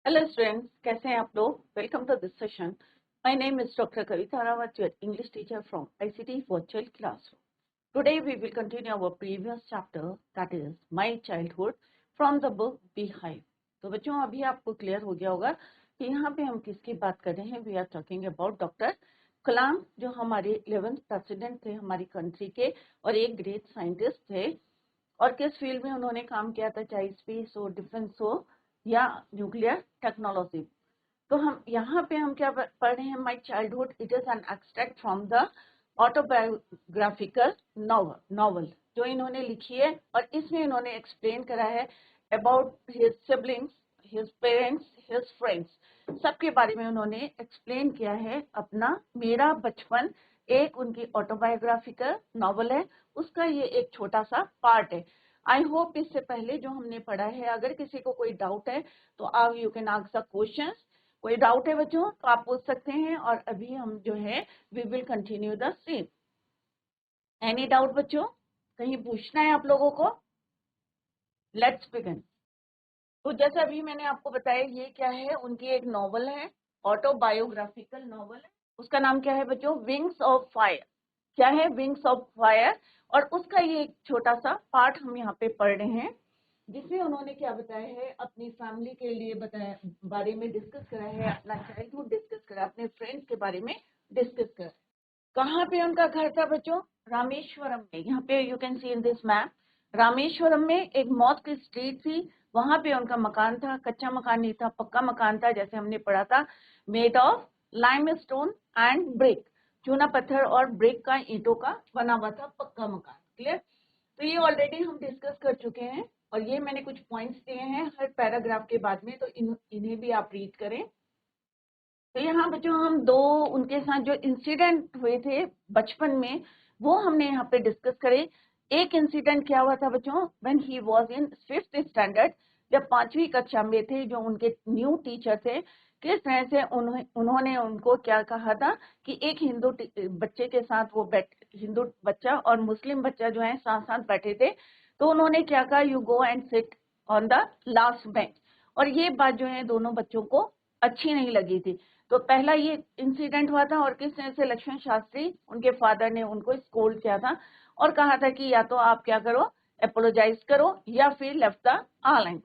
Hello students, कैसे हैं आप लोग? Welcome to this session. My name is doctor Kavita Rawat, your English teacher from ICT virtual classroom. Today we will continue our previous chapter, that is my childhood from the book Beehive. तो बच्चों, अभी आपको clear हो गया होगा कि यहाँ पे हम किसकी बात कर रहे हैं। We are talking about doctor Kalam, जो हमारे 11th प्रेसिडेंट थे हमारी कंट्री के और एक ग्रेट साइंटिस्ट थे। और किस फील्ड में उन्होंने काम किया था, चाहे स्पेस हो, डिफेंस हो या न्यूक्लियर टेक्नोलॉजी। तो हम यहाँ पे हम क्या पढ़ रहे हैं? My childhood, it is an extract from the autobiographical novel जो इन्होंने लिखी है, और इसमें इन्होंने एक्सप्लेन करा है about his siblings, his parents, his friends, सबके बारे में उन्होंने एक्सप्लेन किया है अपना मेरा बचपन। एक उनकी ऑटोबायोग्राफिकल नॉवल है, उसका ये एक छोटा सा पार्ट है। आई होप इससे पहले जो हमने पढ़ा है, अगर किसी को कोई डाउट है तो आप you can ask the questions. कोई डाउट है बच्चों तो आप पूछ सकते हैं, और अभी हम जो है we will continue the same. Any doubt बच्चों? कहीं पूछना है आप लोगों को? Let's begin. तो जैसे अभी मैंने आपको बताया, ये क्या है, उनकी एक नॉवल है, ऑटोबायोग्राफिकल नॉवल है। उसका नाम क्या है बच्चों? Wings of fire. क्या है? Wings of fire. और उसका ये एक छोटा सा पार्ट हम यहाँ पे पढ़ रहे हैं, जिसमें उन्होंने क्या बताया है, अपनी फैमिली के लिए बताया, बारे में डिस्कस करा है, अपना चाइल्डहुड डिस्कस करा, अपने फ्रेंड्स के बारे में डिस्कस करा। कहाँ पे उनका घर था बच्चों? रामेश्वरम में। यहाँ पे you can see in this map, Rameswaram में एक मौत की स्ट्रीट थी, वहां पे उनका मकान था। कच्चा मकान नहीं था, पक्का मकान था, जैसे हमने पढ़ा था, made of limestone and brick, चूना पत्थर और ब्रिक का, ईंटों का बना हुआ था पक्का मकान। क्लियर? तो ये ऑलरेडी हम डिस्कस कर चुके हैं, और ये मैंने कुछ पॉइंट्स दिए हैं हर पैराग्राफ के बाद में, तो इन्हें भी आप रीड करें। तो यहाँ बच्चों हम दो उनके साथ जो इंसिडेंट हुए थे बचपन में, वो हमने यहाँ पे डिस्कस करे। एक इंसिडेंट क्या हुआ था बच्चों? When he was in 5th standard, जब 5वीं कक्षा में थे, जो उनके न्यू टीचर थे, किस तरह से उन्होंने उनको क्या कहा था कि एक हिंदू बच्चे के साथ वो हिंदू बच्चा और मुस्लिम बच्चा जो है साथ साथ बैठे थे, तो उन्होंने क्या कहा, you go and sit on the last bench. और ये बात जो है दोनों बच्चों को अच्छी नहीं लगी थी। तो पहला ये इंसिडेंट हुआ था, और किस तरह से लक्ष्मण शास्त्री, उनके फादर ने उनको स्कोल्ड किया था और कहा था कि या तो आप क्या करो, अपोलोजाइज करो, या फिर लेफ्ट द आइलैंड।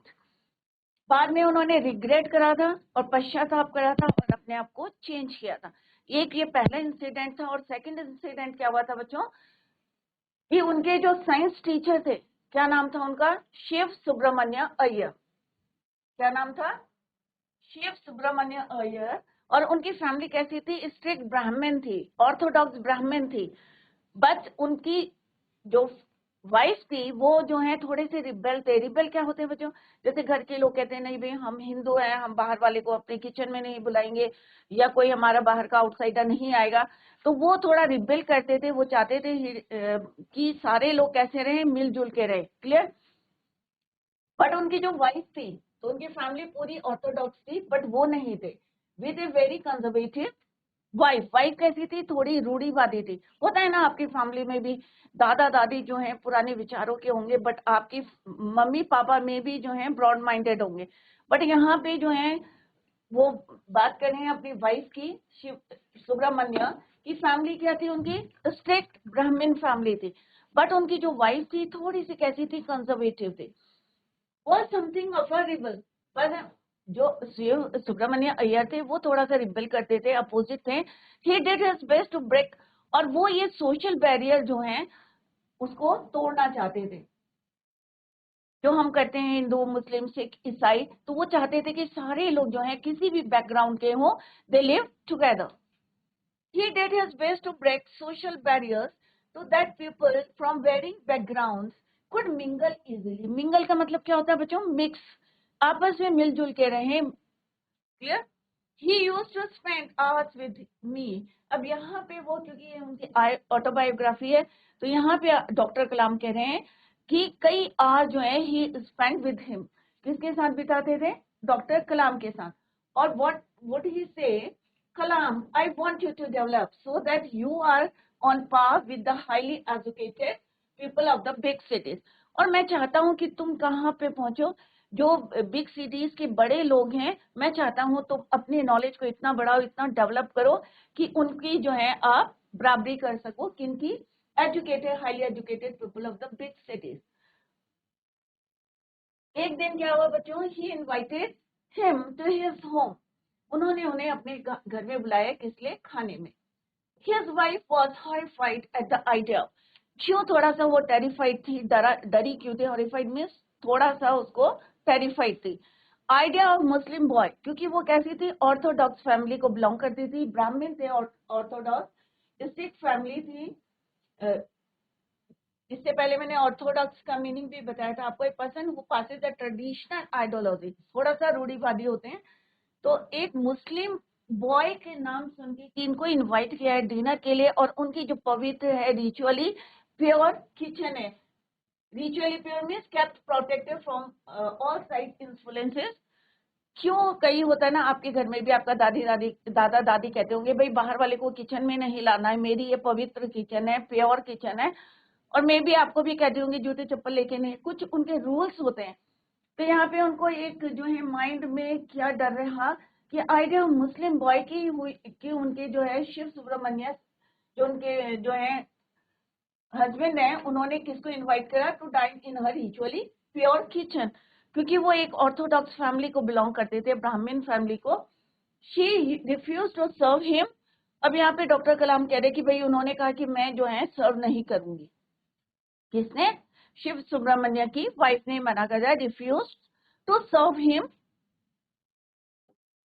बाद में उन्होंने रिग्रेट करा था और पश्चाताप करा था और अपने आप को चेंज किया था। एक ये पहला इंसिडेंट था। और सेकंड इंसिडेंट क्या हुआ था बच्चों कि उनके जो साइंस टीचर थे, क्या नाम था उनका? शिव सुब्रमण्य अय्यर। क्या नाम था? शिव सुब्रमण्य अय्यर। और उनकी फैमिली कैसी थी? स्ट्रिक्ट ब्राह्मण थी, ऑर्थोडॉक्स ब्राह्मण थी। बट उनकी जो वाइफ थी, वो जो है थोड़े से रिबेल थे। रिबेल क्या होते हैं बच्चों? जैसे घर के लोग कहते हैं, नहीं भाई हम हिंदू हैं, हम बाहर वाले को अपने किचन में नहीं बुलाएंगे, या कोई हमारा बाहर का आउटसाइडर नहीं आएगा। तो वो थोड़ा रिबेल करते थे, वो चाहते थे कि सारे लोग कैसे रहे, मिलजुल के रहे। क्लियर? बट उनकी जो वाइफ थी, तो उनकी फैमिली पूरी ऑर्थोडॉक्स थी, बट वो नहीं थे, with a very conservative wife. Wife कैसी थी? थोड़ी रूढ़ीवादी थी। होता है ना आपकी फैमिली में भी, दादा दादी जो हैं पुराने विचारों के होंगे, बट आपकी मम्मी पापा में भी जो हैं ब्रॉड माइंडेड होंगे। बट यहाँ पे जो है वो बात कर रहे हैं अपनी वाइफ की, शिव सुब्रमण्य की फैमिली क्या थी? उनकी स्ट्रिक्ट ब्राह्मण फैमिली थी। बट उनकी जो वाइफ थी थोड़ी सी कैसी थी? कंजर्वेटिव थी, was something of a rebel. पर जो शिव सुब्रमण्य अय्यर थे, वो थोड़ा सा रिबल करते थे, अपोजिट थे। He did his best to break, और वो ये सोशल बैरियर जो है उसको तोड़ना चाहते थे, जो हम करते हैं हिंदू मुस्लिम सिख ईसाई। तो वो चाहते थे कि सारे लोग जो हैं किसी भी बैकग्राउंड के हों, they live together. He did his best to break social barriers so that people from varying backgrounds could mingle easily. Mingle का मतलब क्या होता है बच्चों? मिक्स, आपस में मिलजुल के रहें। Clear? He used to spend hours with me. अब यहाँ पे वो, क्योंकि ये उनकी ऑटोबायोग्राफी है, तो यहाँ पे डॉक्टर कलाम कह रहे हैं कि कई आवर जो है ही स्पेंड विद हिम। किसके साथ बिताते थे? डॉक्टर कलाम के साथ। और what he say, Kalam, I want you to develop so that you are on par with the highly educated people of the big cities. और मैं चाहता हूँ कि तुम कहाँ पे पहुंचो, जो बिग सिटीज के बड़े लोग हैं, मैं चाहता हूँ तुम अपने नॉलेज को इतना बढ़ाओ, इतना डेवलप करो कि उनकी जो है आप बराबरी कर सको, किनकी, educated, highly educated people of the big cities. एक दिन क्या हुआ बच्चों, he invited him to his home, उन्होंने उन्हें अपने घर में बुलाया, किस लिए, खाने में। His wife was horrified at the idea. क्यों थोड़ा सा वो टेरिफाइड थी, डरी क्यों थी, हॉरिफाइड मीन्स थोड़ा सा उसको टेरिफाइड थी। आइडिया ऑफ मुस्लिम बॉय, क्योंकि वो कैसी थी, ऑर्थोडॉक्स फैमिली को बिलोंग करती थी, ब्राह्मण थे, और ऑर्थोडॉक्स सिख फैमिली थी। इससे पहले मैंने ऑर्थोडॉक्स का मीनिंग भी बताया था आपको, a person who passes the traditional ideology, थोड़ा सा रूढ़िवादी होते हैं। तो एक मुस्लिम बॉय के नाम सुन के इनको इनवाइट किया है डिनर के लिए, और उनकी जो पवित्र है, रिचुअली प्योर किचन है। Ritually pure means kept protected from all side influences. क्यों, कई होता है ना आपके घर में भी, आपका दादा दादी कहते होंगे भाई बाहर वाले को किचन में नहीं लाना है, मेरी ये पवित्र किचन है, प्योर किचन है। और मैं भी आपको भी कहती होंगी जूते चप्पल लेके नहीं, कुछ उनके रूल्स होते हैं। तो यहाँ पे उनको एक जो है माइंड में क्या डर रहा कि आइडिया मुस्लिम बॉय की हुई कि उनके जो है शिव सुब्रमण्य, जो उनके जो है हस्बैंड है, उन्होंने किसको इनवाइट करा to dine in her ritually pure kitchen, क्योंकि वो एक ऑर्थोडॉक्स फैमिली को बिलोंग करते थे, ब्राह्मण फैमिली को। She refuse to serve him. अब यहाँ पे डॉक्टर कलाम कह रहे कि भाई उन्होंने कहा कि मैं जो है सर्व नहीं करूंगी। किसने, शिव सुब्रमण्य की वाइफ ने मना कर दिया, refuse to serve him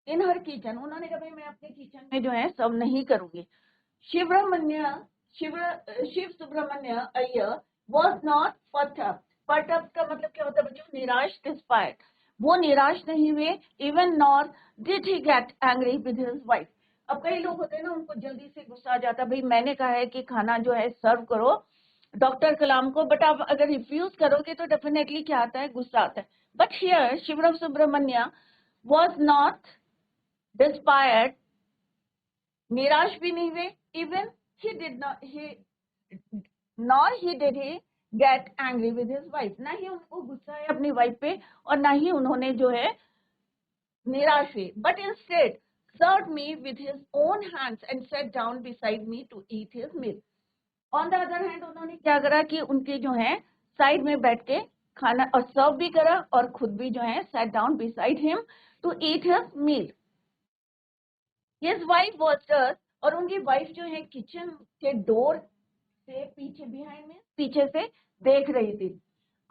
in her kitchen, उन्होंने कहा भाई मैं अपने किचन में जो है सर्व नहीं करूंगी। शिवरमण्य शिव सुब्रमण्य अय्यर वॉज नॉट परटप्ड। परटप्ड का मतलब क्या होता है बच्चों, निराश, डिस्पायर्ड, वो निराश नहीं हुए, even nor did he get angry with his wife. अब कई लोग होते हैं ना, उनको जल्दी से गुस्सा आ जाता है, भाई मैंने कहा है कि खाना जो है सर्व करो डॉक्टर कलाम को, बट आप अगर रिफ्यूज करोगे तो डेफिनेटली क्या आता है, गुस्सा आता है। But here Shiva Subramania was not despaired, निराश भी नहीं हुए, even he did not he nor he did he get angry with his wife, ना ही उनको गुस्सा है अपनी वाइफ पे, और ना ही उन्होंने जो है निराश हुए, but instead served me with his own hands and sat down beside me to eat his meal. On the other hand उन्होंने क्या करा कि उनके जो है साइड में बैठ के खाना और सर्व भी करा, और खुद भी जो है sat down beside him to eat his meal. His wife was just, और उनकी वाइफ जो है किचन के डोर से पीछे, बिहाइंड में पीछे से देख रही थी।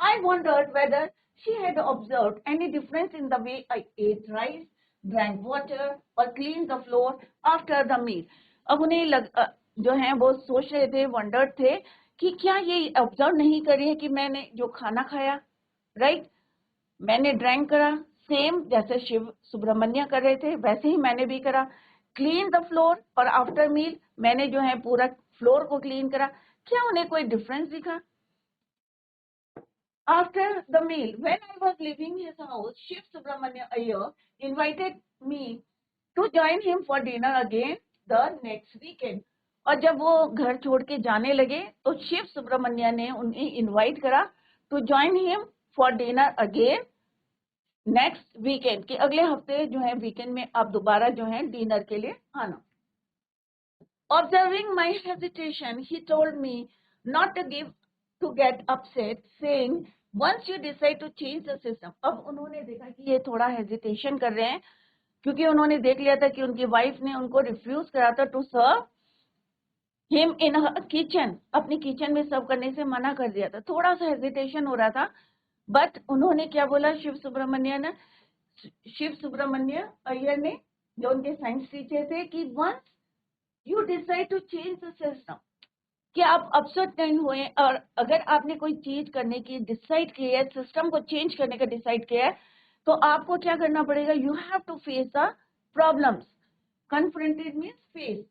I wondered whether she had observed any difference in the way I ate rice, drank water or cleaned the floor after the meal. अब उन्हें जो है वो सोच रहे थे, वंडर्ड थे कि क्या ये ऑब्जर्व नहीं कर रही है कि मैंने जो खाना खाया, राइट, मैंने ड्रैंक करा, सेम जैसे शिव सुब्रमण्य कर रहे थे वैसे ही मैंने भी करा। क्लीन द फ्लोर, और आफ्टर मील मैंने जो है पूरा फ्लोर को क्लीन करा, क्या उन्हें कोई डिफरेंस दिखा? After the meal when I was living his house, Shiv Subramanya Iyer invited me to join him for dinner again the next weekend. और जब वो घर छोड़ के जाने लगे तो शिव सुब्रमण्य ने उन्हें इनवाइट करा to join him for dinner again next weekend, के अगले हफ्ते जो है वीकेंड में आप दोबारा जो है डिनर के लिए आना। Observing my hesitation, he told me not to get upset, saying, once you decide to change the system. अब उन्होंने देखा कि ये थोड़ा हेजिटेशन कर रहे हैं, क्योंकि उन्होंने देख लिया था कि उनकी वाइफ ने उनको रिफ्यूज करा था to serve him in kitchen, अपनी किचन में सर्व करने से मना कर दिया था, थोड़ा सा हेजिटेशन हो रहा था। बट उन्होंने क्या बोला, शिव सुब्रमण्य अय्यर ने, जो उनके साइंस टीचर थे, कि once you decide to change the system, कि आप अपसेट नहीं हुए, और अगर आपने कोई चीज करने की डिसाइड किया है, सिस्टम को चेंज करने का डिसाइड किया है, तो आपको क्या करना पड़ेगा, you have to face the problems. Confronted means face,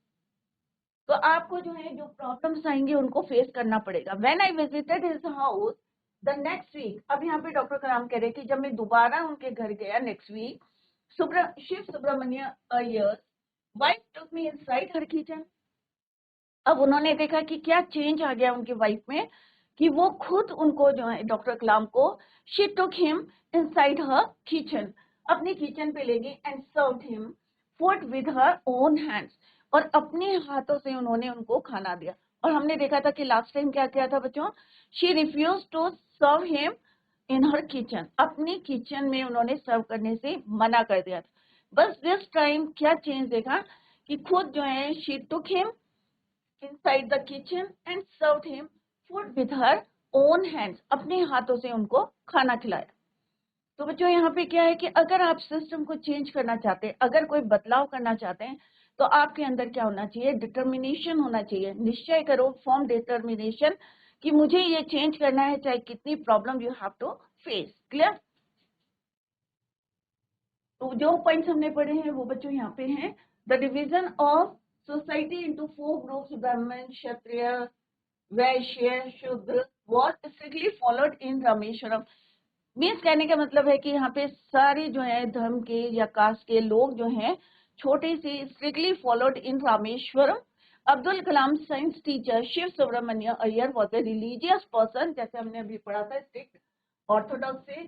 तो आपको जो है जो प्रॉब्लम्स आएंगे उनको फेस करना पड़ेगा। When I visited his house the next week, अब यहाँ पे डॉक्टर कलाम कह रहे कि जब मैं दोबारा उनके घर गया next week, Shiva Subramanya Iyer wife took me inside her kitchen. अब उन्होंने देखा कि क्या चेंज आ गया उनकी वाइफ में, कि वो खुद उनको जो है डॉक्टर कलाम को she took him inside her kitchen, अपनी किचन पे ले गई and served him food with her own hands, और अपने हाथों से उन्होंने उनको खाना दिया। और हमने देखा था कि लास्ट टाइम क्या किया था बच्चों, she refuse to serve him in her kitchen, अपनी किचन में उन्होंने सर्व करने से मना कर दिया था। बस दिस टाइम क्या चेंज देखा कि खुद जो है she took him inside the kitchen and served him food with her own hands, अपने हाथों से उनको खाना खिलाया। तो बच्चों यहाँ पे क्या है कि अगर आप सिस्टम को चेंज करना चाहते हैं, अगर कोई बदलाव करना चाहते हैं, तो आपके अंदर क्या होना चाहिए, डिटर्मिनेशन होना चाहिए। निश्चय करो, फॉर्म डिटर्मिनेशन कि मुझे ये चेंज करना है, चाहे कितनी problem you have to face. Clear? तो जो पॉइंट्स हमने पढ़े हैं वो बच्चों यहाँ पे हैं। The division of society into 4 groups, ब्राह्मण, क्षत्रिय, वैश्य, शूद्र, was strictly followed in Rameswaram. Means कहने का मतलब है कि यहाँ पे सारे जो है धर्म के या कास्ट के लोग जो हैं छोटे से strictly followed in Rameswaram. Abdul Kalam science teacher Shiv Subramanya Iyer was a religious person, जैसे हमने अभी पढ़ा था, स्ट्रिक्ट ऑर्थोडॉक्स से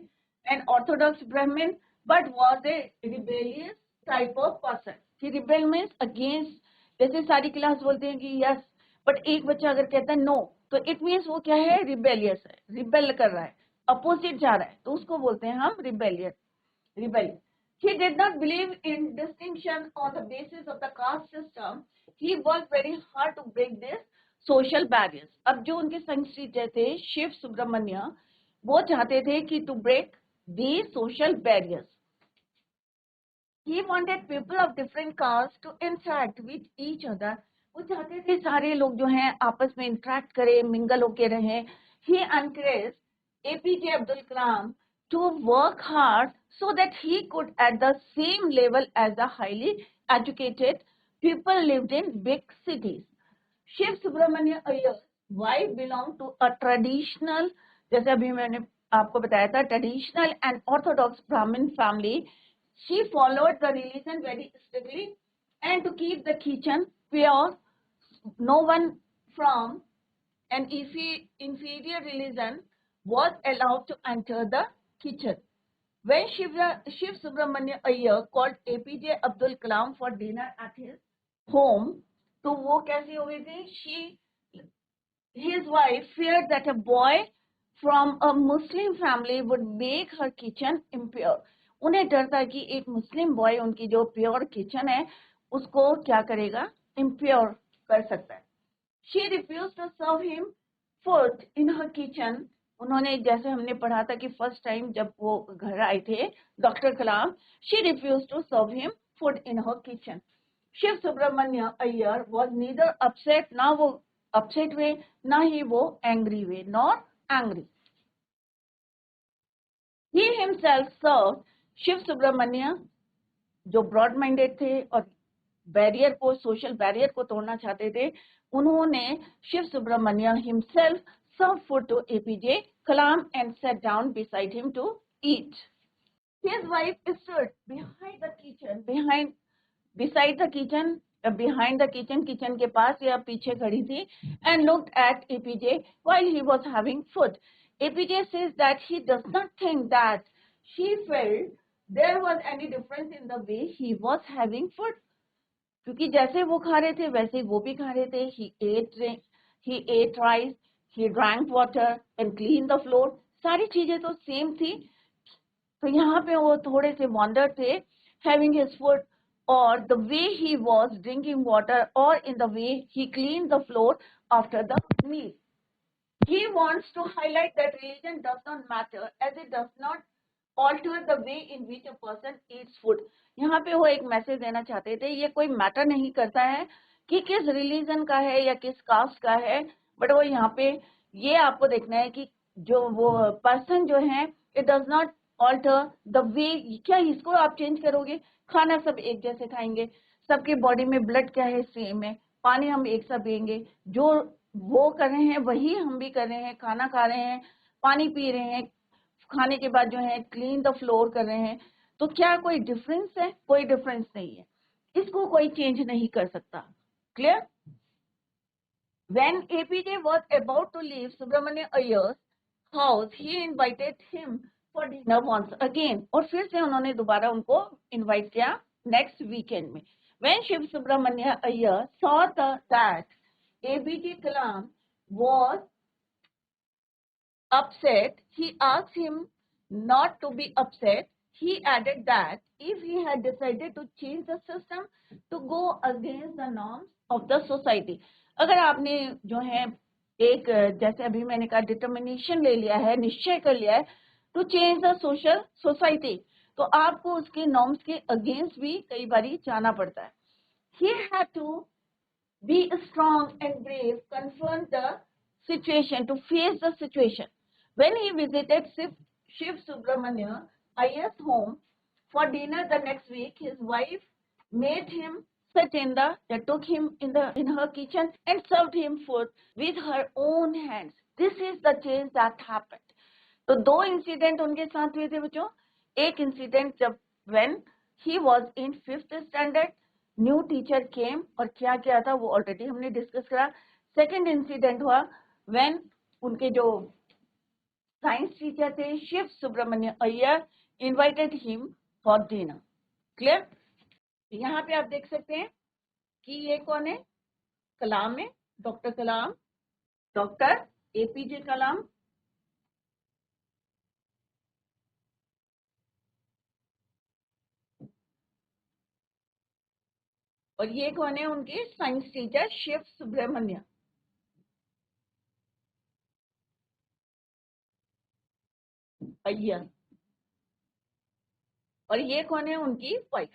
and orthodox Brahmin, but was a rebellious type of person. कि रिबेल मीन्स अगेंस्ट, जैसे सारी क्लास बोलते हैं कि यस, बट एक बच्चा अगर कहता है नो, तो इट मीन्स वो क्या है, रिबेलियस है, रिबेल कर रहा है, अपोजिट जा रहा है, तो उसको बोलते हैं हम rebellious, rebellious. He did not believe in distinction on the basis of the caste system. He worked very hard to break this social barriers. अब जो उनके साइंस टीचर थे शिव सुब्रमण्य, वो चाहते थे कि to break these social barriers. He wanted people of different castes to interact with each other. वो चाहते थे सारे लोग जो हैं आपस में इंटरेक्ट करें, मिंगल होके रहें। He encouraged APJ Abdul Kalam to work hard so that he could at the same level as the highly educated people lived in big cities. Shiv Subramanya Iyer's wife belonged to a traditional, जैसे अभी मैंने आपको बताया था, traditional and orthodox Brahmin family. She followed the religion very strictly, and to keep the kitchen pure, no one from an inferior religion was allowed to enter the kitchen. When Shiv Subramanya Iyer called APJ Abdul Kalam for dinner at his home, तो वो कैसी हो गई थी? His wife feared that a boy from a Muslim family would make her kitchen impure. उन्हें डर था कि एक मुस्लिम बॉय उनकी जो प्योर किचन है उसको क्या करेगा, इम्प्योर कर सकता है। She refused to serve him food in her kitchen. उन्होंने, जैसे हमने पढ़ा था कि फर्स्ट टाइम जब वो घर आए थे doctor Kalam, she refused to serve him food in her kitchen. Shiv Subramanya Iyer was neither upset, ना वो अपसेट हुए, ना ही वो एंग्री हुए, nor angry. He himself served, Shiv Subramania जो ब्रॉड माइंडेड थे और बैरियर को, सोशल बैरियर को तोड़ना चाहते थे, उन्होंने Shiv Subramania himself serve food to APJ Kalam and set down beside him to eat. His wife stood behind the kitchen, beside the kitchen, behind the kitchen, kitchen के पास या पीछे खड़ी थी, and looked at APJ while he was having food. APJ says that he does not think that she felt there was any difference in the way he was having food. क्योंकि जैसे वो खा रहे थे वैसे वो भी खा रहे थे। He ate rice, he drank water and cleaned the floor. सारी चीजें तो सेम थी। तो यहाँ पे वो थोड़े से वॉन्डर थे, having his food, or the way he was drinking water, or in the way he cleaned the floor after the meal. He wants to highlight that religion does not matter as it does not alter the way in which a person eats food. यहाँ पे वो एक message देना चाहते थे, ये कोई matter नहीं करता है कि किस रिलीजन का है या किस कास्ट का है, बट वो यहाँ पे ये आपको देखना है कि जो वो पर्सन जो है, it does not alter the way. क्या इसको आप चेंज करोगे? खाना सब एक जैसे खाएंगे, सबके बॉडी में ब्लड क्या है, सेम है, पानी हम एक साथ पियेंगे, जो वो कर रहे हैं वही हम भी कर रहे हैं, खाना खा रहे हैं, पानी पी रहे हैं, खाने के बाद जो है क्लीन द फ्लोर कर रहे हैं। तो क्या कोई डिफरेंस है? कोई डिफरेंस नहीं है, इसको कोई चेंज नहीं कर सकता। Clear? When APJ was about to leave Subramania Iyer's house, he invited him for dinner once again. और फिर से उन्होंने दोबारा उनको invite किया next weekend में. When Shiv Subramania Iyer saw that APJ Kalam was upset, he asked him not to be upset. He added that if he had decided to change the system to go against the norms of the society, अगर आपने जो है एक जैसे अभी मैंने कहा determination ले लिया है, निश्चय कर लिया है to change the social society, तो आपको उसके नॉर्म्स के अगेंस्ट भी कई बारी जाना पड़ता है. He had to be strong and brave, confront the situation, to face the situation. When he visited Shiv Subramania Iyer's home for dinner the next week, his wife made him sit took him in her kitchen and served him food with her own hands. This is the change that happened. तो दो incident उनके साथ हुए थे बच्चों. एक incident जब when he was in 5th standard, new teacher came, और क्या क्या था वो ऑलरेडी हमने डिस्कस करा. सेकेंड इंसिडेंट हुआ व्हेन उनके जो साइंस टीचर थे Shiv Subramanya Iyer invited him for dinner. Clear? यहाँ पे आप देख सकते हैं कि ये कौन है, कलाम है, डॉक्टर कलाम, डॉक्टर एपीजे कलाम. और ये कौन है, उनके साइंस टीचर शिव सुब्रमण्य. अय्यर. और ये कौन है, उनकी वाइफ.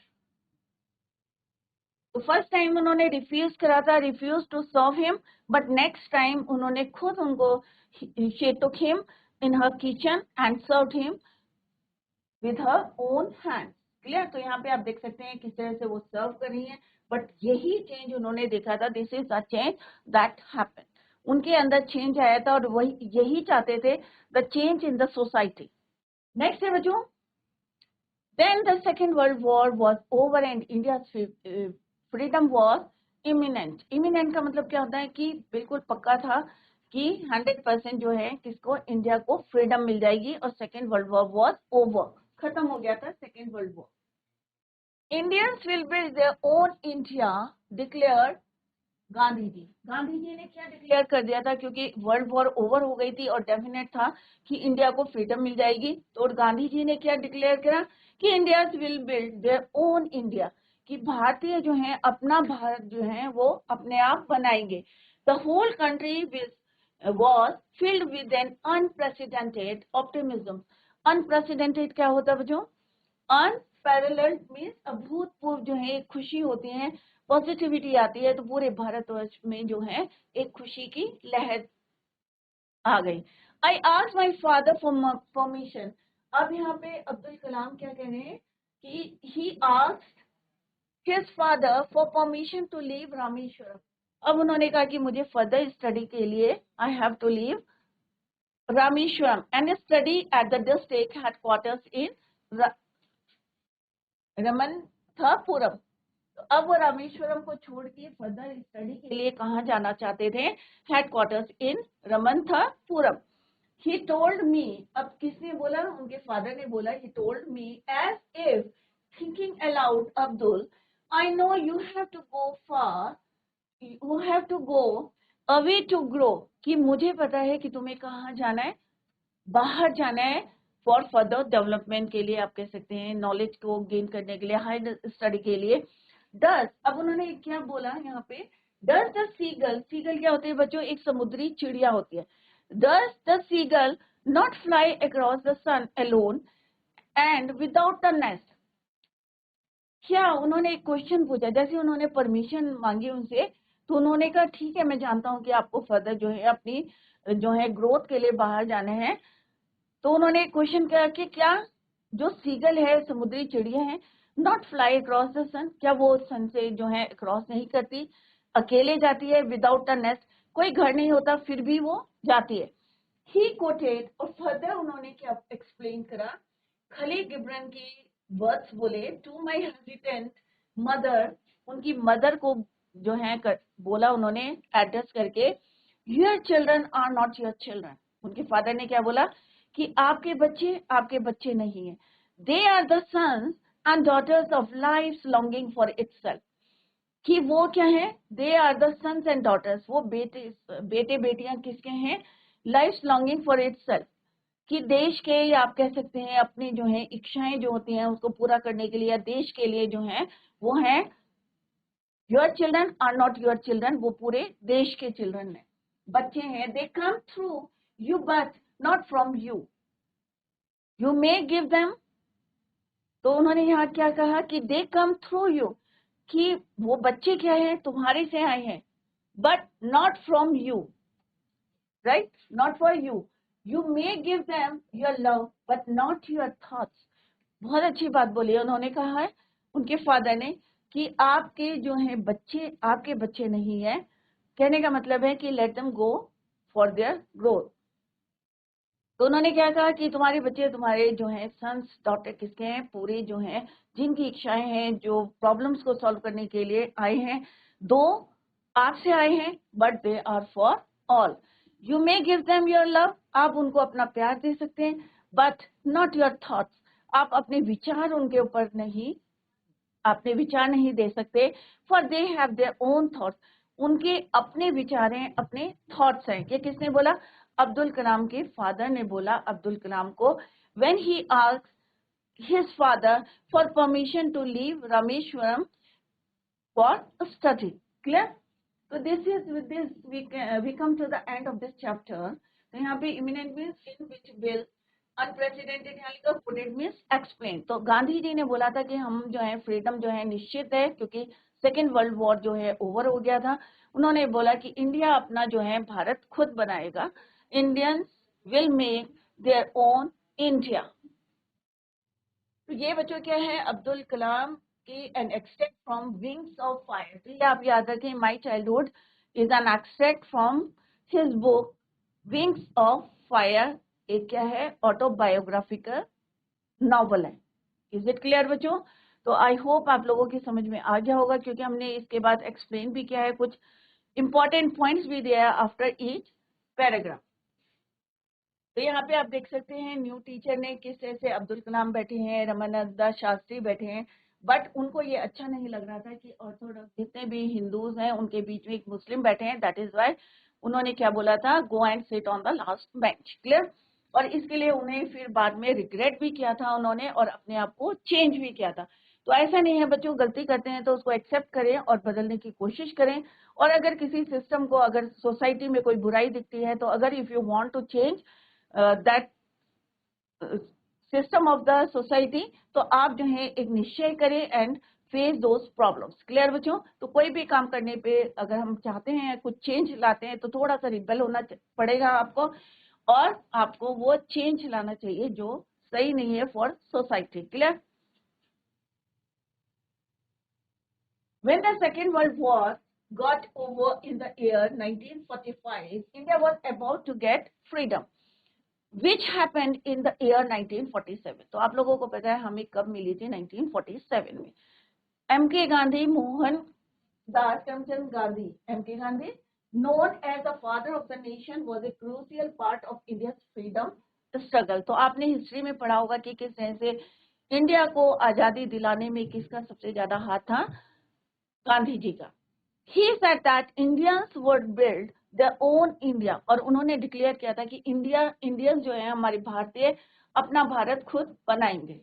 तो फर्स्ट टाइम उन्होंने रिफ्यूज करा था, refuse to serve him, but next time उन्होंने खुद उनको she took him in her kitchen and served him with her own hands. Clear? तो यहाँ पे आप देख सकते हैं किस तरह से वो सर्व कर रही हैं. बट यही चेंज उन्होंने देखा था. This is the change that happened. उनके अंदर चेंज आया था और वही यही चाहते थे, the change in the society. Next है बच्चों, then the second world war was over and India's freedom was imminent. imminent का मतलब क्या होता है कि बिल्कुल पक्का था कि 100% जो है किसको, इंडिया को फ्रीडम मिल जाएगी और second world war was over, खत्म हो गया था second world war. Indians will build their own India declared Gandhi ji. Gandhi ji ने क्या डिक्लेयर कर दिया था, क्योंकि वर्ल्ड वॉर ओवर हो गई थी और डेफिनेट था कि इंडिया को फ्रीडम मिल जाएगी. तो गांधी जी ने क्या डिक्लेयर करा कि India will build their own India, कि भारतीय जो है अपना भारत जो है वो अपने आप बनाएंगे. The whole country was filled with an unprecedented optimism. Unprecedented क्या होता है बच्चों? अनपैरेलल्ड मीन्स अभूतपूर्व जो है खुशी होती है, पॉजिटिविटी आती है. तो पूरे भारतवर्ष में जो है एक खुशी की लहर आ गई. I asked my father for permission. अब यहाँ पे अब्दुल कलाम क्या कह रहे हैं कि he asked his father for permission to leave Rameswaram. अब उन्होंने कहा कि मुझे फर्दर स्टडी के लिए I have to leave Rameswaram and study at the district headquarters in Ramanathapuram. तो अब वो रामेश्वरम को छोड़ के फर्दर स्टडी के लिए कहाँ जाना चाहते थे? Headquarters in Ramanathapuram. He told me. अब किसने बोला? उनके फादर ने बोला. He told me as if thinking aloud, Abdul, I know you have to go far, you have to go away to grow, कि मुझे पता है कि तुम्हें कहाँ जाना है, बाहर जाना है फॉर फर्दर डेवलपमेंट के लिए, आप कह सकते हैं नॉलेज को गेन करने के लिए, हायर स्टडी के लिए. डस, अब उन्होंने क्या बोला यहाँ पे, डस द सीगल. सीगल क्या होते हैं बच्चों? एक समुद्री चिड़िया होती है. Does the seagull not fly across the sun alone and without the nest. क्या उन्होंने एक क्वेश्चन पूछा, जैसे उन्होंने परमिशन मांगी उनसे, तो उन्होंने कहा ठीक है मैं जानता हूँ कि आपको फर्दर जो है अपनी जो है ग्रोथ के लिए बाहर जाने हैं. तो उन्होंने क्वेश्चन किया कि क्या जो सीगल है, समुद्री चिड़िया है, नॉट फ्लाई अक्रॉस द सन, क्या वो सन से जो है क्रॉस नहीं करती, अकेले जाती है, विदाउट द नेस्ट, कोई घर नहीं होता फिर भी वो जाती है. ही कोटेड, और फर्दर उन्होंने क्या एक्सप्लेन करा, खलील गिब्रन की वर्ड्स बोले, टू माई हेजिटेंट मदर, उनकी मदर को जो है बोला उन्होंने एड्रेस करके, your children are not your children. उनके फादर ने क्या बोला कि आपके बच्चे नहीं है, they are the sons and daughters of life longing for itself. कि वो क्या है, they are the sons and daughters, वो बेटे बेटियां किसके हैं, लाइफ लॉन्गिंग फॉर इटसेल्फ, कि देश के, या आप कह सकते हैं अपनी जो है इच्छाएं जो होती हैं उसको पूरा करने के लिए, या देश के लिए जो है वो है, your children are not your children, वो पूरे देश के चिल्ड्रन है, बच्चे हैं। They come through you but not from you, you may give them. तो उन्होंने यहाँ क्या कहा कि दे कम थ्रू यू, कि वो बच्चे क्या है, तुम्हारे से आए हैं, but not from you, right, not for you, you may give them your love but not your thoughts. बहुत अच्छी बात बोली उन्होंने, कहा है उनके फादर ने कि आपके जो है बच्चे आपके बच्चे नहीं है, कहने का मतलब है कि let them go for their growth. तो उन्होंने क्या कहा कि तुम्हारे बच्चे, तुम्हारे जो है सन्स डॉटर किसके हैं, पूरे जो हैं जिनकी इच्छाएं हैं, जो प्रॉब्लम्स को सॉल्व करने के लिए आए हैं, दो आपसे आए हैं but they are for all. You may give them your love, आप उनको अपना प्यार दे सकते हैं, बट नॉट योर थॉट्स, आप अपने विचार उनके ऊपर नहीं, अपने विचार नहीं दे सकते, for they have their own thoughts, उनके अपने विचार हैं, अपने थॉट्स हैं। ये किसने बोला, अब्दुल कलाम के फादर ने बोला अब्दुल कलाम को, when he asked his father for permission to leave Rameswaram for study. Clear? तो this is with this we come to the end of this chapter. तो यहाँ पे imminent means in which bill, unprecedented यहाँ लिखा, put it means explain. तो गांधी जी ने बोला था कि हम जो है फ्रीडम जो है निश्चित है, क्योंकि सेकेंड वर्ल्ड वॉर जो है ओवर हो गया था। उन्होंने बोला कि इंडिया अपना जो है भारत खुद बनाएगा, Indians will make their own India. तो ये बच्चों क्या है, अब्दुल कलाम की an extract from wings of fire. तो ये आप याद रखें, my childhood is an extract from his book wings of fire. एक क्या है, ऑटोबायोग्राफिकल नॉवल है। इज इट क्लियर बच्चों? तो आई होप आप लोगों की समझ में आ गया होगा, क्योंकि हमने इसके बाद एक्सप्लेन भी किया है, कुछ इंपॉर्टेंट पॉइंट्स भी दिया है आफ्टर ईच पैराग्राफ। तो यहाँ पे आप देख सकते हैं न्यू टीचर ने किस तरह से, अब्दुल कलाम बैठे हैं, रमानंद शास्त्री बैठे हैं, बट उनको ये अच्छा नहीं लग रहा था कि ऑर्थोडॉक्स जितने भी हिंदूज हैं उनके बीच में एक मुस्लिम बैठे हैं, दैट इज वाई उन्होंने क्या बोला था, go and sit on the last bench. Clear? और इसके लिए उन्हें फिर बाद में रिग्रेट भी किया था उन्होंने, और अपने आप को चेंज भी किया था। तो ऐसा नहीं है बच्चों, गलती करते हैं तो उसको एक्सेप्ट करें और बदलने की कोशिश करें। और अगर किसी सिस्टम को, अगर सोसाइटी में कोई बुराई दिखती है, तो अगर if you want to change that system of the society, तो आप जो है एक निश्चय करें and face those problems. Clear बच्चों? तो कोई भी काम करने पे अगर हम चाहते हैं कुछ चेंज लाते हैं, तो थोड़ा सा रिबेल होना पड़ेगा आपको, और आपको वो चेंज लाना चाहिए जो सही नहीं है for society. Clear? When the Second World War got over in the year 1945, India was about to get freedom, which happened in the year 1947. तो आप लोगों को पता है हमें कब मिली थी, 1947 में। एम के गांधी, मोहन दास करमचंद गांधी, एम के Gandhi, known as the father of the nation, was a crucial part of India's freedom struggle। तो आपने हिस्ट्री में पढ़ा होगा कि किस तरह से इंडिया को आजादी दिलाने में किसका सबसे ज्यादा हाथ था, गांधी जी का। He said that Indians would build their own India, और उन्होंने डिक्लेयर किया था कि इंडियंस जो है हमारे भारतीय अपना भारत खुद बनाएंगे।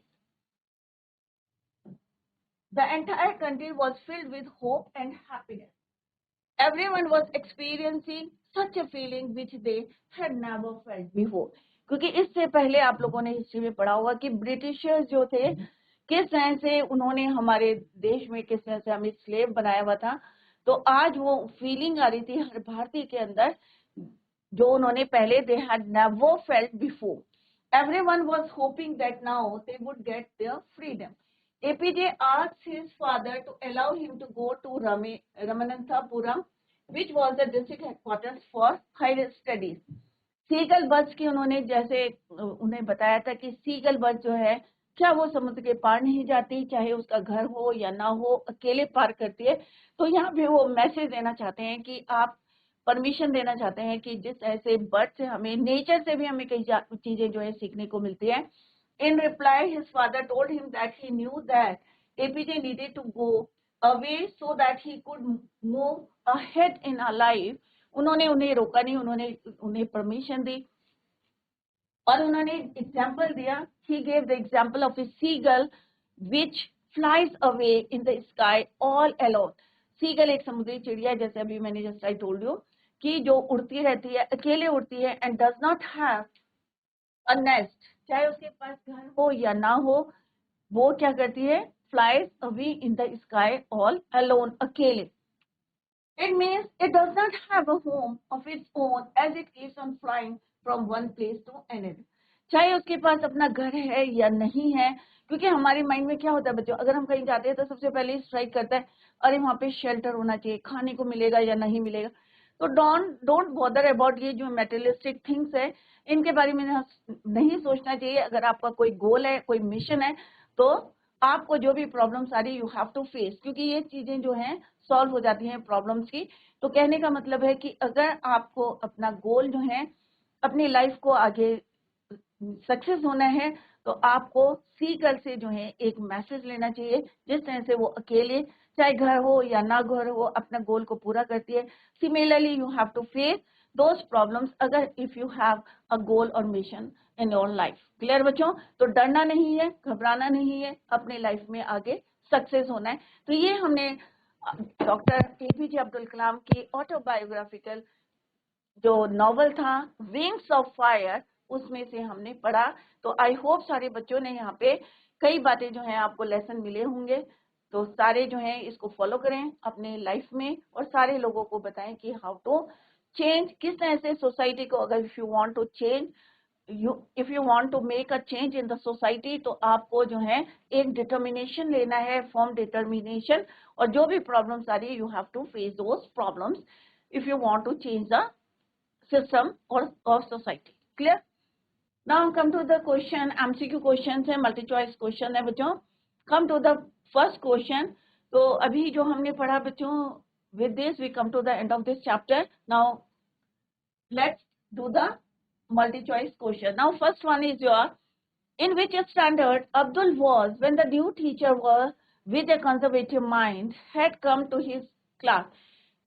The entire country was filled with hope and happiness. Everyone was experiencing such a feeling which they had never felt before. क्योंकि इससे पहले आप लोगों ने हिस्ट्री में पढ़ा होगा कि ब्रिटिशर्स जो थे किस तरह से उन्होंने हमारे देश में किस तरह से हमें स्लेव बनाया हुआ था। तो आज वो फीलिंग आ रही थी हर भारतीय के अंदर, जो उन्होंने पहले they had never felt before. Everyone was hoping that now they would get their freedom. APJ asked his father to allow him to go to Ramananthapuram, which was the district headquarters for higher studies. Seagull birds की उन्होंने, जैसे उन्हें बताया था कि seagull bird जो है क्या वो समुद्र के पार नहीं जाती, चाहे उसका घर हो या ना हो, अकेले पार करती है। तो यहाँ पे वो मैसेज देना चाहते हैं कि आप परमिशन देना चाहते हैं कि जिस ऐसे बर्ड से हमें, नेचर से भी हमें कई चीजें जो है सीखने को मिलती है। In reply his father told him that he knew that APJ needed to go away so that he could move ahead in a life. उन्होंने उन्हें रोका नहीं, उन्होंने उन्हें परमिशन दी और उन्होंने एग्जाम्पल दिया। He gave the example of a seagull which flies away in the sky all alone. Seagull एक समुद्री चिड़िया, जैसे अभी मैंने जस्ट आई टोल्ड यू, कि जो उड़ती रहती है, अकेले उड़ती है, and does not have a nest, चाहे उसके पास घर हो या ना हो, वो क्या करती है, flies away in the sky all alone, अकेले। It means it does not have a home of its own as it keeps on flying from one place to another. चाहे उसके पास अपना घर है या नहीं है, क्योंकि हमारे माइंड में क्या होता है बच्चों, अगर हम कहीं जाते हैं तो सबसे पहले स्ट्राइक करता है, अरे वहां पे शेल्टर होना चाहिए, खाने को मिलेगा या नहीं मिलेगा। तो डोंट बॉदर अबाउट ये जो मेटेरियलिस्टिक थिंग्स है, इनके बारे में नहीं सोचना चाहिए। अगर आपका कोई गोल है, कोई मिशन है, तो आपको जो भी प्रॉब्लम्स आ रही है, यू हैव टू फेस, क्योंकि ये चीजें जो हैं सॉल्व हो जाती हैं प्रॉब्लम्स की। तो कहने का मतलब है कि अगर आपको अपना गोल जो है, अपनी लाइफ को आगे सक्सेस होना है, तो आपको सीगल से जो है एक मैसेज लेना चाहिए, जिस तरह से वो अकेले, चाहे घर हो या ना घर हो, अपना गोल को पूरा करती है। Similarly you have to face those problems अगर if you have a goal और mission in your life. Clear बच्चों? तो डरना नहीं है, घबराना नहीं है, अपने लाइफ में आगे सक्सेस होना है। तो ये हमने डॉक्टर एपीजे अब्दुल कलाम की ऑटोबायोग्राफिकल जो नॉवल था विंग्स ऑफ फायर, उसमें से हमने पढ़ा। तो आई होप सारे बच्चों ने यहाँ पे कई बातें जो हैं आपको लेसन मिले होंगे। तो सारे जो हैं इसको फॉलो करें अपने लाइफ में और सारे लोगों को बताएं कि हाउ टू चेंज, किस तरह से सोसाइटी को, अगर if you want to change, if you want to make a change in the society, तो आपको जो है एक डिटर्मिनेशन लेना है, फॉर्म डिटर्मिनेशन, और जो भी प्रॉब्लम्स आ रही है you have to face those problems if you want to change the system or of society. Clear? Now come to the question, MCQ questions है, multi choice question है बच्चों। Come to the first question। तो अभी जो हमने पढ़ा बच्चों, with this we come to the end of this chapter. Now let's do the multi choice question. Now first one is your, in which standard Abdul was when the new teacher was with a conservative mind had come to his class?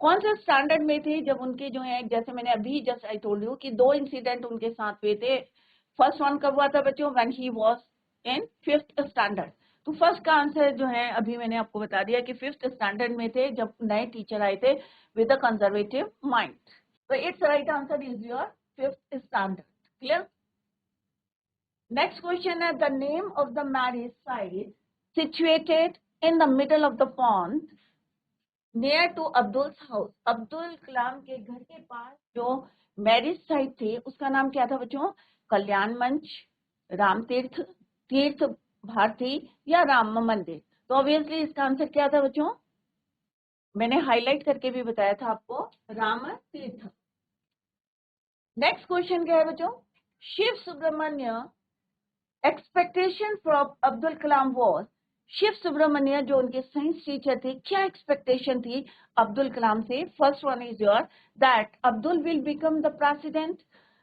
कौन से standard में थे जब उनके जो है, जैसे मैंने अभी जस्ट आई टोल्ड यू कि दो इंसिडेंट उनके साथ हुए थे। फर्स्ट वन कब हुआ था बच्चों? When he was in 5th standard. तो फर्स्ट का आंसर जो है अभी मैंने आपको बता दिया कि 5th स्टैंडर्ड में थे जब नए टीचर आए थे विद अ कंजर्वेटिव माइंड। तो it's right answer is your 5th standard. Clear? Next question है, the name of the marriage site situated in the middle of the pond near to Abdul's house. Abdul Kalam के घर के पास जो marriage site थी उसका नाम क्या था बच्चों? कल्याण मंच, राम तीर्थ, तीर्थ भारती या राम मंदिर। तो ऑब्वियसली इसका आंसर क्या था बच्चों? मैंने हाईलाइट करके भी बताया था आपको, राम तीर्थ। नेक्स्ट क्वेश्चन क्या है बच्चों? Shiv Subramania expectation from Abdul Kalam was. Shiv Subramania जो उनके साइंस टीचर थे, क्या एक्सपेक्टेशन थी अब्दुल कलाम से? First one is your, that Abdul will become the president,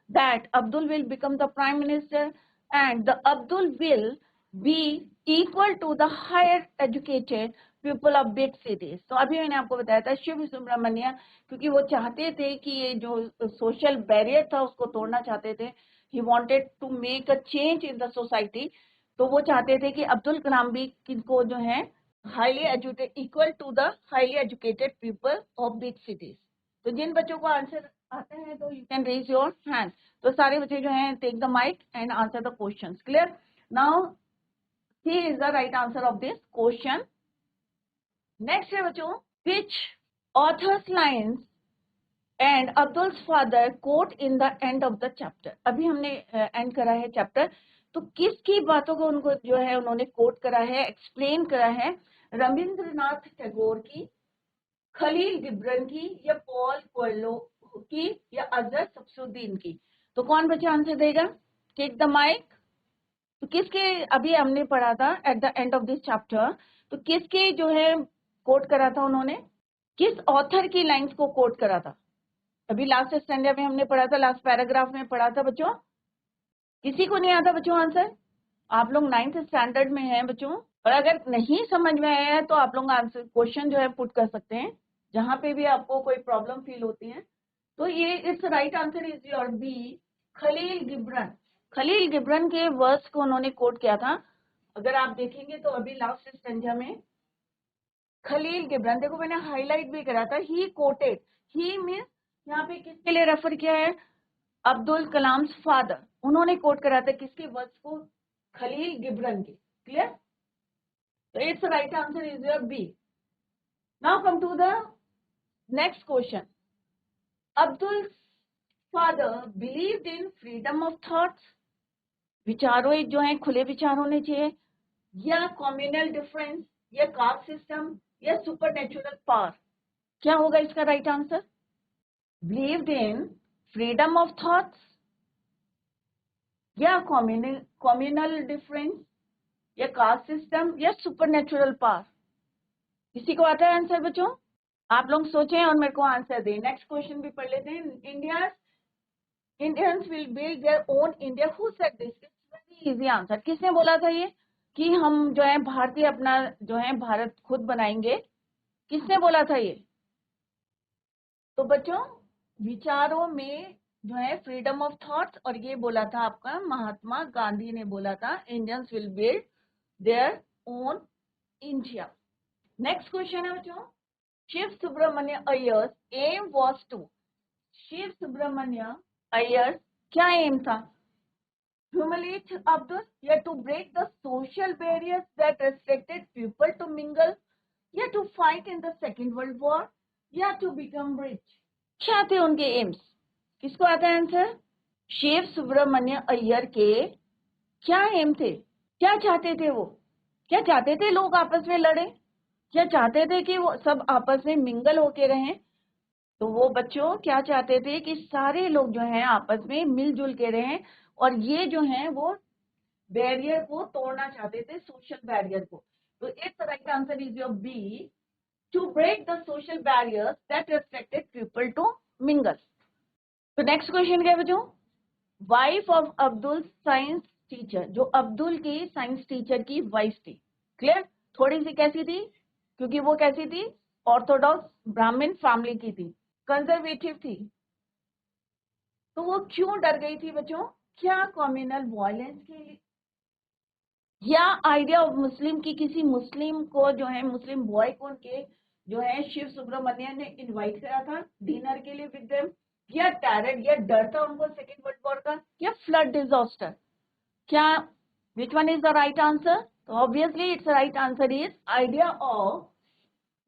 that Abdul will become the prime minister, and the Abdul will be equal to the higher educated people of big cities. तो अभी मैंने आपको बताया था शिव सुब्रमण्य, क्योंकि वो चाहते थे कि ये जो सोशल बैरियर था उसको तोड़ना चाहते थे, he wanted to make a change in the society। तो वो चाहते थे कि अब्दुल कलाम भी किनको जो है highly educated, equal to the highly educated people of big cities. तो जिन बच्चों को आंसर आते हैं तो you can raise your hand. तो सारे बच्चे जो हैं take the mike and answer the questions. Clear? Now C is the right answer of this question. Next है बच्चों, which authors lines and Abdul's father quote in the end of the chapter. अभी हमने and करा है chapter, तो किसकी बातों को उनको जो है उन्होंने कोट करा है, एक्सप्लेन करा है? रविंद्रनाथ टैगोर की, खलील गिब्रन की, या पॉल कोएल्हो की, या अजहर शमसुद्दीन की। तो कौन बच्चा आंसर देगा? Take the mic. तो किसके अभी हमने पढ़ा था at the end of this chapter, तो किसके जो है कोट करा था उन्होंने, किस ऑथर की लाइंस को कोट करा था? अभी लास्ट स्टैंडर्ड में हमने पढ़ा था, लास्ट पैराग्राफ में पढ़ा था बच्चों। किसी को नहीं आता बच्चों आंसर? आप लोग 9th स्टैंडर्ड में हैं बच्चों, और अगर नहीं समझ में आया है तो आप लोग आंसर क्वेश्चन जो है पुट कर सकते हैं जहां पे भी आपको कोई प्रॉब्लम फील होती है। तो ये it's right answer is your B, Khalil Gibran. Khalil Gibran के वर्ड्स को उन्होंने कोट किया था। अगर आप देखेंगे तो अभी लास्ट स्टैंजा में खलील गिब्रन, देखो मैंने हाईलाइट भी करा था, ही कोटेड, ही मीन्स यहाँ पे किसके लिए रेफर किया है? अब्दुल कलाम फादर, उन्होंने कोट करा था किसके वर्ड्स को? खलील गिब्रन के। क्लियर? तो it's right answer is your B. Now come to the next question. Abdul father believed in freedom of thoughts, विचारों जो है खुले विचार होने चाहिए, या कम्युनल डिफरेंस, या कास्ट सिस्टम, या सुपरनेचुरल पावर? क्या होगा इसका right answer? Believed in freedom of thoughts, या कम्युनल डिफरेंस, या कास्ट सिस्टम, या सुपरनेचुरल पावर? किसी को आता है आंसर बच्चों? आप लोग सोचें और मेरे को आंसर दें। नेक्स्ट क्वेश्चन भी पढ़ लेते हैं। Indians will build their own India, who said this? It's very easy answer. किसने बोला था ये कि हम जो है भारतीय अपना जो है भारत खुद बनाएंगे? किसने बोला था ये? तो बच्चों विचारों में जो है फ्रीडम ऑफ थॉट्स, और ये बोला था आपका महात्मा गांधी ने बोला था, Indians will build their own India. Next question है बच्चों, Shiv Subramanya Iyer aim was to, Shiv Subramanya Iyer क्या एम था? humiliate Abdul, या to break the social barriers that restricted people to mingle, या to fight in the Second World War, या to become rich? क्या थे उनके एम्स? किसको आता है आंसर? शिव सुब्रमण्य अय्यर के क्या एम थे? क्या चाहते थे वो? क्या चाहते थे लोग आपस में लड़े? क्या चाहते थे कि वो सब आपस में मिंगल होके रहें? तो वो बच्चों क्या चाहते थे कि सारे लोग जो हैं आपस में मिलजुल के रहें, और ये जो हैं वो बैरियर को तोड़ना चाहते थे, सोशल बैरियर को। तो it's right answer is your B, to break the social barriers that restricted people to mingle. तो नेक्स्ट क्वेश्चन क्या है बच्चों? Wife of Abdul science teacher, जो अब्दुल की साइंस टीचर की वाइफ थी। क्लियर? थोड़ी सी कैसी थी? क्योंकि वो कैसी थी? ऑर्थोडॉक्स ब्राह्मण फैमिली की थी, कंजर्वेटिव थी। तो वो क्यों डर गई थी बच्चों? क्या कम्युनल वायलेंस के लिए, या आइडिया ऑफ मुस्लिम की, किसी मुस्लिम को जो है मुस्लिम बॉय को उनके जो है शिव सुब्रमण्यन ने इनवाइट करा था डिनर के लिए विद देम, या टेरर, या डर था उनको सेकेंड वर्ल्ड वॉर का, या फ्लड डिजास्टर? क्या, which one is the right answer? तो obviously it's right answer is idea of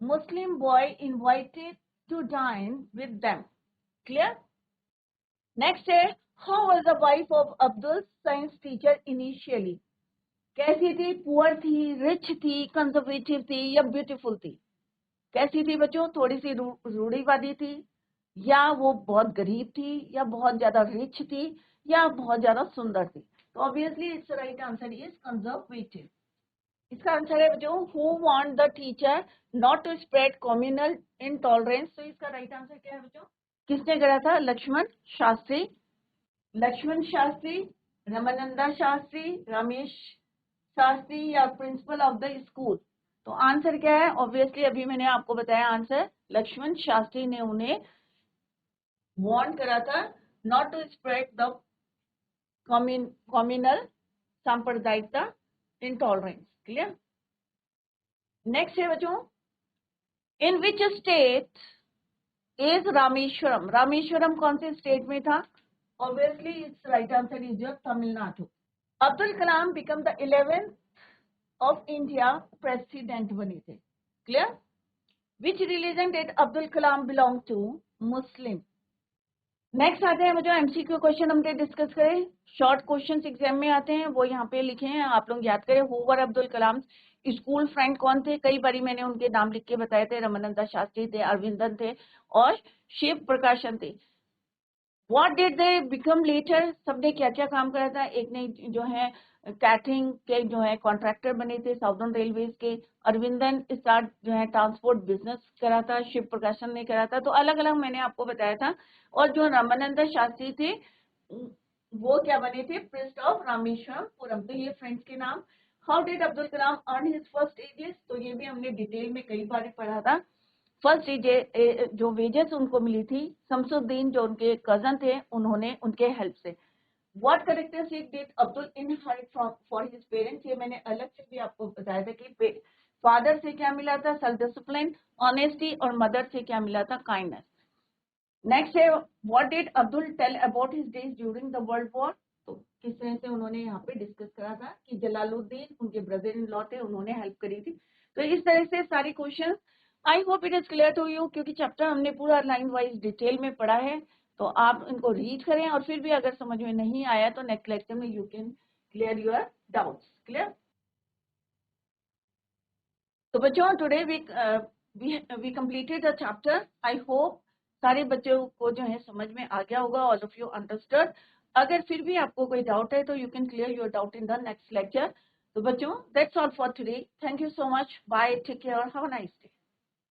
Muslim boy invited to dine with them. Clear? Next है, how was the wife of Abdul science teacher initially? कैसी थी? Poor थी, rich थी, conservative थी, या beautiful थी? कैसी थी बच्चों? थोड़ी सी रूढ़िवादी थी, या वो बहुत गरीब थी, या बहुत ज्यादा रिच थी, या बहुत ज्यादा सुंदर थी? तो obviously it's right answer is conservative. इसका आंसर है बच्चों, who want the teacher not to spread communal intolerance. तो इसका राइट आंसर क्या है बच्चों? किसने करा था? लक्ष्मण शास्त्री। लक्ष्मण शास्त्री, रामानंदा शास्त्री, रमेश शास्त्री, या प्रिंसिपल ऑफ द स्कूल? तो आंसर क्या है? ऑब्वियसली अभी मैंने आपको बताया आंसर, लक्ष्मण शास्त्री ने उन्हें वार्न करा था not to spread the communal सांप्रदायिकता इंटॉलरेंस। क्लियर? नेक्स्ट है बच्चों, in which state is Rameswaram? Rameswaram कौन से स्टेट में था? Obviously it's right answer is your Tamil Nadu. Abdul Kalam become the 11th of India president बने थे। Clear? Which religion did Abdul Kalam belong to? Muslim. Next आते हैं मुझे एमसीक्यू क्वेश्चन हमने डिस्कस करें, शॉर्ट क्वेश्चंस एग्जाम में आते हैं, वो यहाँ पे लिखे हैं, आप लोग याद करें। Who were Abdul Kalam school friend कौन थे? कई बारी मैंने उनके नाम लिख के बताए थे, रामानंदा शास्त्री थे, अरविंदन थे, और शिव प्रकाशन थे। What did they become later? सबने क्या क्या काम करा था? एक ने जो है कैटरिंग के जो है कॉन्ट्रैक्टर बने थे साउदर्न रेलवेज के। अरविंदन स्टार्ट जो है ट्रांसपोर्ट बिजनेस करा था, शिव प्रकाशन ने करा था। तो अलग अलग मैंने आपको बताया था। और जो रामानंद शास्त्री थे वो क्या बने थे, प्रिस्ट ऑफ रामेश्वरपुरम। तो ये फ्रेंड्स के नाम। How did Abdul Kalam earn his first wages, तो ये भी हमने डिटेल में कई बार पढ़ा था। फर्स्ट जो वेजेस उनको मिली थी, शमसुद्दीन जो उनके कजन थे उन्होंने उनके हेल्प से। What characteristic did Abdul inherit from for his parents, ये मैंने अलग से भी आपको बताया था कि फादर से क्या मिला था, सेल्फ डिसिप्लिन, ऑनेस्टी, और मदर से क्या मिला था, काइंडनेस। नेक्स्ट है what did Abdul tell about his days during the world war, तो किस तरह से उन्होंने यहाँ पे डिस्कस करा था कि जलालुद्दीन उनके ब्रदर इन लॉ थे, उन्होंने हेल्प करी थी। तो इस तरह से सारे question, I hope it is clear to you, क्योंकि चैप्टर हमने पूरा लाइन वाइज डिटेल में पढ़ा है। तो आप इनको रीड करें, और फिर भी अगर समझ में नहीं आया तो नेक्स्ट लेक्चर में you can clear your doubts. Clear? तो बच्चों today we completed the chapter. I hope सारे बच्चों को जो है समझ में आ गया होगा, ऑल ऑफ यू अंडरस्टूड। अगर फिर भी आपको कोई डाउट है तो you can clear your doubt in the next lecture. तो बच्चों that's all for today. Thank you so much, bye, take care, have a nice day.